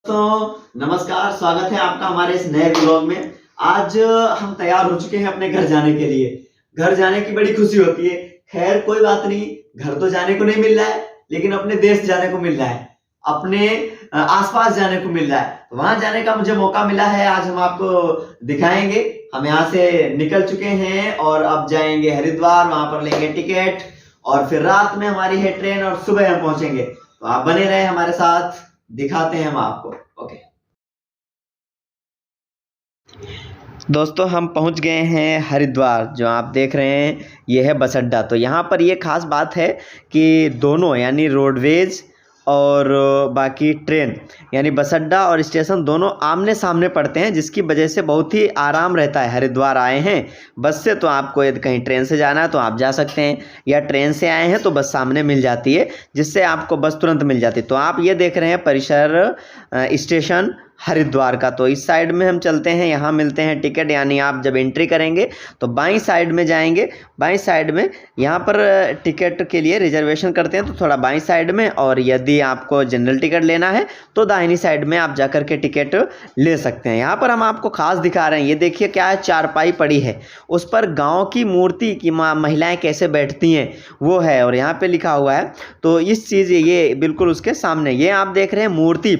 दोस्तों नमस्कार, स्वागत है आपका हमारे इस नए ब्लॉग में। आज हम तैयार हो चुके हैं अपने घर जाने के लिए। घर जाने की बड़ी खुशी होती है। खैर कोई बात नहीं, घर तो जाने को नहीं मिल रहा है, लेकिन अपने देश जाने को मिल रहा है, अपने आसपास जाने को मिल रहा है। तो वहां जाने का मुझे मौका मिला है, आज हम आपको दिखाएंगे। हम यहाँ से निकल चुके हैं और अब जाएंगे हरिद्वार, वहां पर लेंगे टिकट और फिर रात में हमारी है ट्रेन और सुबह हम पहुंचेंगे। तो आप बने रहे हमारे साथ, दिखाते हैं हम आपको। ओके दोस्तों, हम पहुंच गए हैं हरिद्वार। जो आप देख रहे हैं ये है बस अड्डा। तो यहाँ पर ये खास बात है कि दोनों यानी रोडवेज और बाकी ट्रेन यानी बस अड्डा और स्टेशन दोनों आमने सामने पड़ते हैं, जिसकी वजह से बहुत ही आराम रहता है। हरिद्वार आए हैं बस से तो आपको यदि कहीं ट्रेन से जाना है तो आप जा सकते हैं, या ट्रेन से आए हैं तो बस सामने मिल जाती है, जिससे आपको बस तुरंत मिल जाती है। तो आप ये देख रहे हैं परिसर स्टेशन हरिद्वार का। तो इस साइड में हम चलते हैं, यहाँ मिलते हैं टिकट। यानी आप जब एंट्री करेंगे तो बाईं साइड में जाएंगे, बाईं साइड में यहाँ पर टिकट के लिए रिजर्वेशन करते हैं तो थोड़ा बाईं साइड में, और यदि आपको जनरल टिकट लेना है तो दाहिनी साइड में आप जाकर के टिकट ले सकते हैं। यहाँ पर हम आपको खास दिखा रहे हैं, ये देखिए क्या है, चारपाई पड़ी है, उस पर गाँव की मूर्ति की महिलाएँ कैसे बैठती हैं वो है, और यहाँ पर लिखा हुआ है। तो इस चीज़ ये बिल्कुल उसके सामने ये आप देख रहे हैं मूर्ति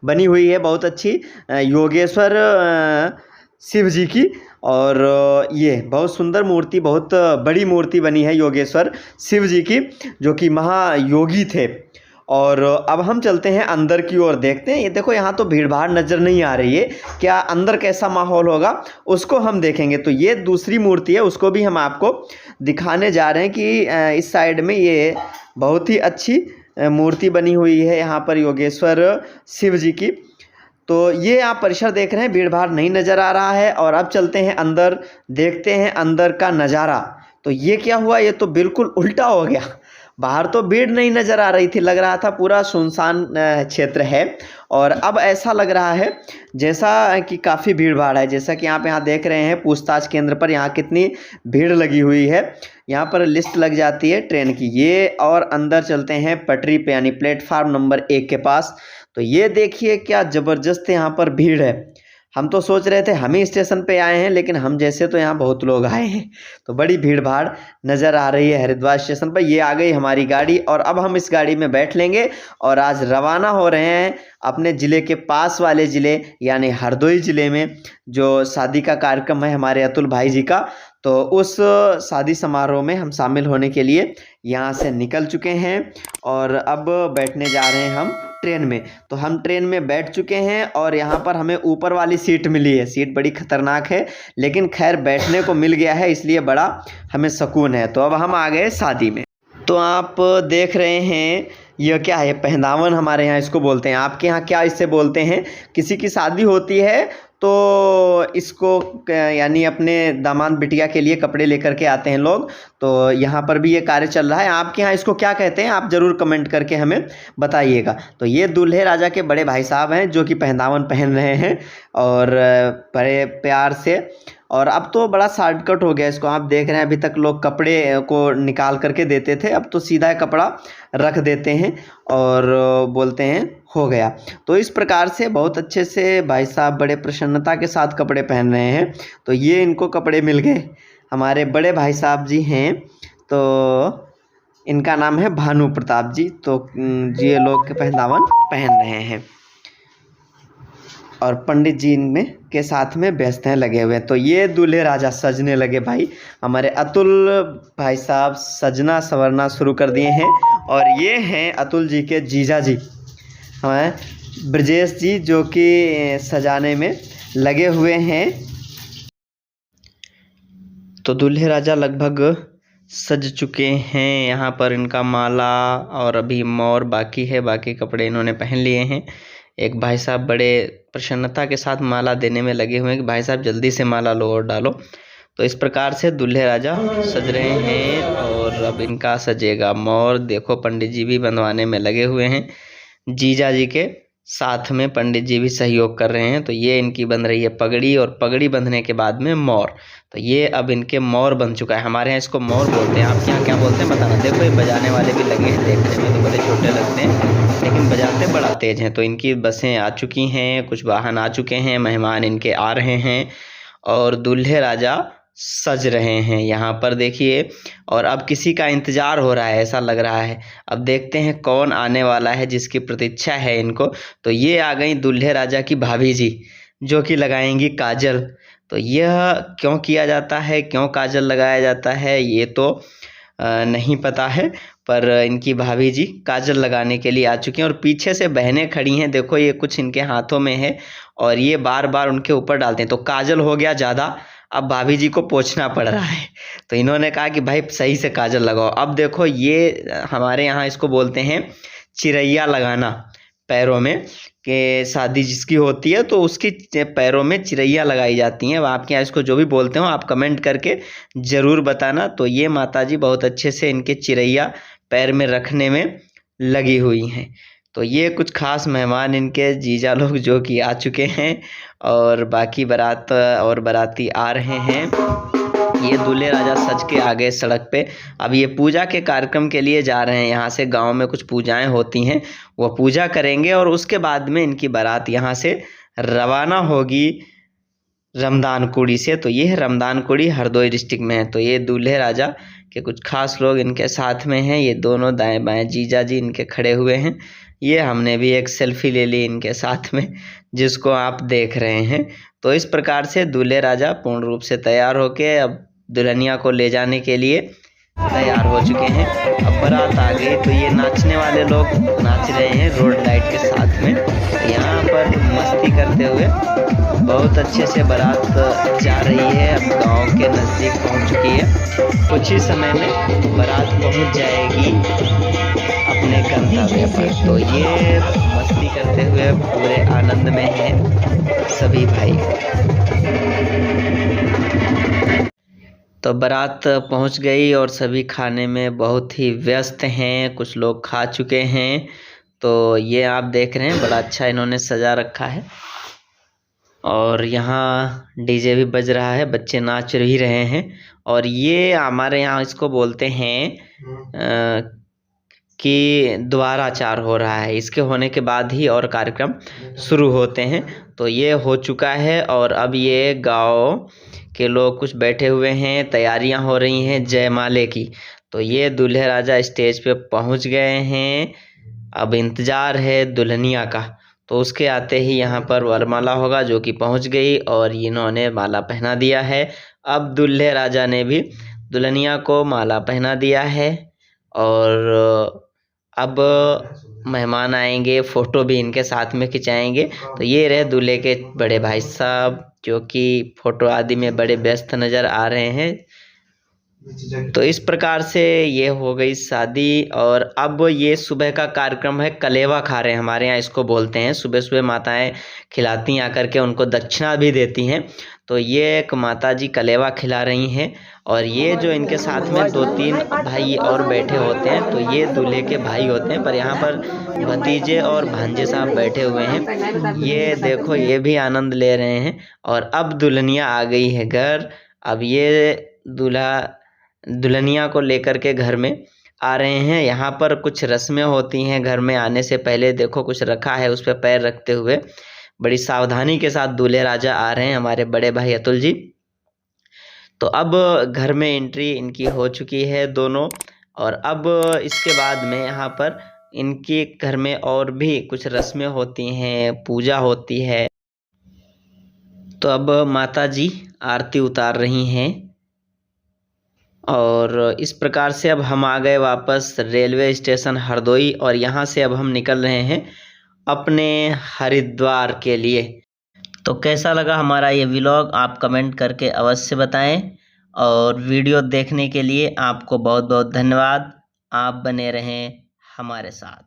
बनी हुई है बहुत अच्छी, योगेश्वर शिव जी की। और ये बहुत सुंदर मूर्ति, बहुत बड़ी मूर्ति बनी है योगेश्वर शिव जी की, जो कि महायोगी थे। और अब हम चलते हैं अंदर की ओर, देखते हैं। ये देखो यहाँ तो भीड़ भाड़ नज़र नहीं आ रही है, क्या अंदर कैसा माहौल होगा उसको हम देखेंगे। तो ये दूसरी मूर्ति है, उसको भी हम आपको दिखाने जा रहे हैं कि इस साइड में ये बहुत ही अच्छी मूर्ति बनी हुई है यहाँ पर योगेश्वर शिव जी की। तो ये आप परिसर देख रहे हैं, भीड़ भाड़ नहीं नज़र आ रहा है। और अब चलते हैं अंदर, देखते हैं अंदर का नज़ारा। तो ये क्या हुआ, ये तो बिल्कुल उल्टा हो गया। बाहर तो भीड़ नहीं नज़र आ रही थी, लग रहा था पूरा सुनसान क्षेत्र है, और अब ऐसा लग रहा है जैसा कि काफ़ी भीड़ भाड़ है। जैसा कि आप यहाँ देख रहे हैं पूछताछ केंद्र पर यहाँ कितनी भीड़ लगी हुई है, यहाँ पर लिस्ट लग जाती है ट्रेन की। ये और अंदर चलते हैं पटरी पे यानी प्लेटफार्म नंबर 1 के पास। तो ये देखिए क्या ज़बरदस्त यहाँ पर भीड़ है। हम तो सोच रहे थे हम ही स्टेशन पे आए हैं, लेकिन हम जैसे तो यहाँ बहुत लोग आए हैं। तो बड़ी भीड़ भाड़ नज़र आ रही है हरिद्वार स्टेशन पर। ये आ गई हमारी गाड़ी, और अब हम इस गाड़ी में बैठ लेंगे और आज रवाना हो रहे हैं अपने ज़िले के पास वाले ज़िले यानी हरदोई ज़िले में, जो शादी का कार्यक्रम है हमारे अतुल भाई जी का। तो उस शादी समारोह में हम शामिल होने के लिए यहाँ से निकल चुके हैं, और अब बैठने जा रहे हैं हम ट्रेन में। तो हम ट्रेन में बैठ चुके हैं, और यहाँ पर हमें ऊपर वाली सीट मिली है। सीट बड़ी खतरनाक है, लेकिन खैर बैठने को मिल गया है, इसलिए बड़ा हमें सुकून है। तो अब हम आ गए शादी में। तो आप देख रहे हैं यह क्या है, पहनावन हमारे यहाँ इसको बोलते हैं। आपके यहाँ क्या इससे बोलते हैं? किसी की शादी होती है तो इसको यानी अपने दामाद बिटिया के लिए कपड़े लेकर के आते हैं लोग। तो यहाँ पर भी ये कार्य चल रहा है। आपके यहाँ इसको क्या कहते हैं, आप ज़रूर कमेंट करके हमें बताइएगा। तो ये दूल्हे राजा के बड़े भाई साहब हैं जो कि पहनावन पहन रहे हैं, और बड़े प्यार से। और अब तो बड़ा शॉर्टकट हो गया इसको, आप देख रहे हैं। अभी तक लोग कपड़े को निकाल करके देते थे, अब तो सीधा कपड़ा रख देते हैं और बोलते हैं हो गया। तो इस प्रकार से बहुत अच्छे से भाई साहब बड़े प्रसन्नता के साथ कपड़े पहन रहे हैं। तो ये इनको कपड़े मिल गए, हमारे बड़े भाई साहब जी हैं। तो इनका नाम है भानु प्रताप जी। तो ये लोग पहनावन पहन रहे हैं, और पंडित जी इनमें के साथ में व्यस्त हैं, लगे हुए हैं। तो ये दूल्हे राजा सजने लगे भाई, हमारे अतुल भाई साहब सजना संवरना शुरू कर दिए हैं। और ये हैं अतुल जी के जीजा जी, हमारे ब्रजेश जी, जो कि सजाने में लगे हुए हैं। तो दूल्हे राजा लगभग सज चुके हैं। यहाँ पर इनका माला और अभी मोर बाकी है, बाकी कपड़े इन्होंने पहन लिए हैं। एक भाई साहब बड़े प्रसन्नता के साथ माला देने में लगे हुए हैं कि भाई साहब जल्दी से माला लो और डालो। तो इस प्रकार से दूल्हे राजा सज रहे हैं, और अब इनका सजेगा मोर। देखो पंडित जी भी बनवाने में लगे हुए हैं जीजा जी के साथ में पंडित जी भी सहयोग कर रहे हैं। तो ये इनकी बन रही है पगड़ी, और पगड़ी बंधने के बाद में मोर। तो ये अब इनके मोर बन चुका है। हमारे यहाँ इसको मोर बोलते हैं, आपके यहाँ क्या बोलते हैं बताना। देखो ये बजाने वाले भी लगे हैं, देखने में तो बड़े छोटे लगते हैं लेकिन बजाते बड़ा तेज हैं। तो इनकी बसें आ चुकी हैं, कुछ वाहन आ चुके हैं, मेहमान इनके आ रहे हैं और दूल्हे राजा सज रहे हैं यहाँ पर देखिए। और अब किसी का इंतज़ार हो रहा है, ऐसा लग रहा है। अब देखते हैं कौन आने वाला है जिसकी प्रतीक्षा है इनको। तो ये आ गई दूल्हे राजा की भाभी जी, जो कि लगाएंगी काजल। तो यह क्यों किया जाता है, क्यों काजल लगाया जाता है, ये तो नहीं पता है, पर इनकी भाभी जी काजल लगाने के लिए आ चुकी हैं। और पीछे से बहनें खड़ी हैं, देखो ये कुछ इनके हाथों में है और ये बार बार उनके ऊपर डालते हैं। तो काजल हो गया ज़्यादा, अब भाभी जी को पोंछना पड़ रहा है। तो इन्होंने कहा कि भाई सही से काजल लगाओ। अब देखो ये हमारे यहाँ इसको बोलते हैं चिरैया लगाना पैरों में, कि शादी जिसकी होती है तो उसकी पैरों में चिरैया लगाई जाती हैं। अब आपके यहाँ इसको जो भी बोलते हो आप कमेंट करके ज़रूर बताना। तो ये माताजी बहुत अच्छे से इनके चिरैया पैर में रखने में लगी हुई हैं। तो ये कुछ खास मेहमान इनके जीजा लोग जो कि आ चुके हैं और बाकी बारात और बाराती आ रहे हैं। ये दूल्हे राजा सज के आ गए सड़क पे। अब ये पूजा के कार्यक्रम के लिए जा रहे हैं। यहाँ से गांव में कुछ पूजाएं होती हैं, वो पूजा करेंगे और उसके बाद में इनकी बारात यहाँ से रवाना होगी रमदानकुड़ी से। तो ये है रमदानकुड़ी, हरदोई डिस्ट्रिक्ट में है। तो ये दूल्हे राजा के कुछ खास लोग इनके साथ में हैं। ये दोनों दाएं बाएं जीजा जी इनके खड़े हुए हैं। ये हमने भी एक सेल्फी ले ली इनके साथ में, जिसको आप देख रहे हैं। तो इस प्रकार से दूल्हे राजा पूर्ण रूप से तैयार होके अब दुल्हनिया को ले जाने के लिए तैयार हो चुके हैं। अब बारात आ गई, तो ये नाचने वाले लोग नाच रहे हैं रोड लाइट के साथ में। तो यहाँ पर मस्ती करते हुए बहुत अच्छे से बारात जा रही है। अब गांव के नज़दीक पहुंच चुकी है। कुछ ही समय में बारात पहुंच जाएगी अपने गंतव्य पर। तो ये मस्ती करते हुए पूरे आनंद में हैं सभी भाई। तो बारात पहुंच गई और सभी खाने में बहुत ही व्यस्त हैं। कुछ लोग खा चुके हैं। तो ये आप देख रहे हैं बड़ा अच्छा इन्होंने सजा रखा है और यहाँ डीजे भी बज रहा है, बच्चे नाच भी रहे हैं। और ये हमारे यहाँ इसको बोलते हैं कि द्वाराचार हो रहा है। इसके होने के बाद ही और कार्यक्रम शुरू होते हैं। तो ये हो चुका है और अब ये गांव के लोग कुछ बैठे हुए हैं, तैयारियां हो रही हैं जयमाले की। तो ये दूल्हे राजा स्टेज पे पहुंच गए हैं। अब इंतज़ार है दुल्हनिया का, तो उसके आते ही यहाँ पर वरमाला होगा, जो कि पहुंच गई और इन्होंने माला पहना दिया है। अब दूल्हे राजा ने भी दुल्हनिया को माला पहना दिया है और अब मेहमान आएंगे, फ़ोटो भी इनके साथ में खिंचाएंगे। तो ये रहे दूल्हे के बड़े भाई साहब, जो कि फ़ोटो आदि में बड़े व्यस्त नज़र आ रहे हैं। तो इस प्रकार से ये हो गई शादी। और अब ये सुबह का कार्यक्रम है, कलेवा खा रहे हैं हमारे यहाँ इसको बोलते हैं। सुबह सुबह माताएं खिलाती हैं आकर के, उनको दक्षिणा भी देती हैं। तो ये एक माता जी कलेवा खिला रही हैं और ये जो इनके साथ में 2-3 भाई और बैठे होते हैं, तो ये दूल्हे के भाई होते हैं। पर यहाँ पर भतीजे और भांजे साहब बैठे हुए हैं। ये देखो ये भी आनंद ले रहे हैं। और अब दुल्हनिया आ गई है घर। अब ये दुल्हनिया को लेकर के घर में आ रहे हैं। यहाँ पर कुछ रस्में होती हैं घर में आने से पहले। देखो कुछ रखा है, उस पर पैर रखते हुए बड़ी सावधानी के साथ दूल्हे राजा आ रहे हैं, हमारे बड़े भाई अतुल जी। तो अब घर में एंट्री इनकी हो चुकी है दोनों। और अब इसके बाद में यहाँ पर इनके घर में और भी कुछ रस्में होती हैं, पूजा होती है। तो अब माता जी आरती उतार रही हैं और इस प्रकार से अब हम आ गए वापस रेलवे स्टेशन हरदोई और यहाँ से अब हम निकल रहे हैं अपने हरिद्वार के लिए। तो कैसा लगा हमारा ये व्लॉग आप कमेंट करके अवश्य बताएं और वीडियो देखने के लिए आपको बहुत बहुत धन्यवाद। आप बने रहें हमारे साथ।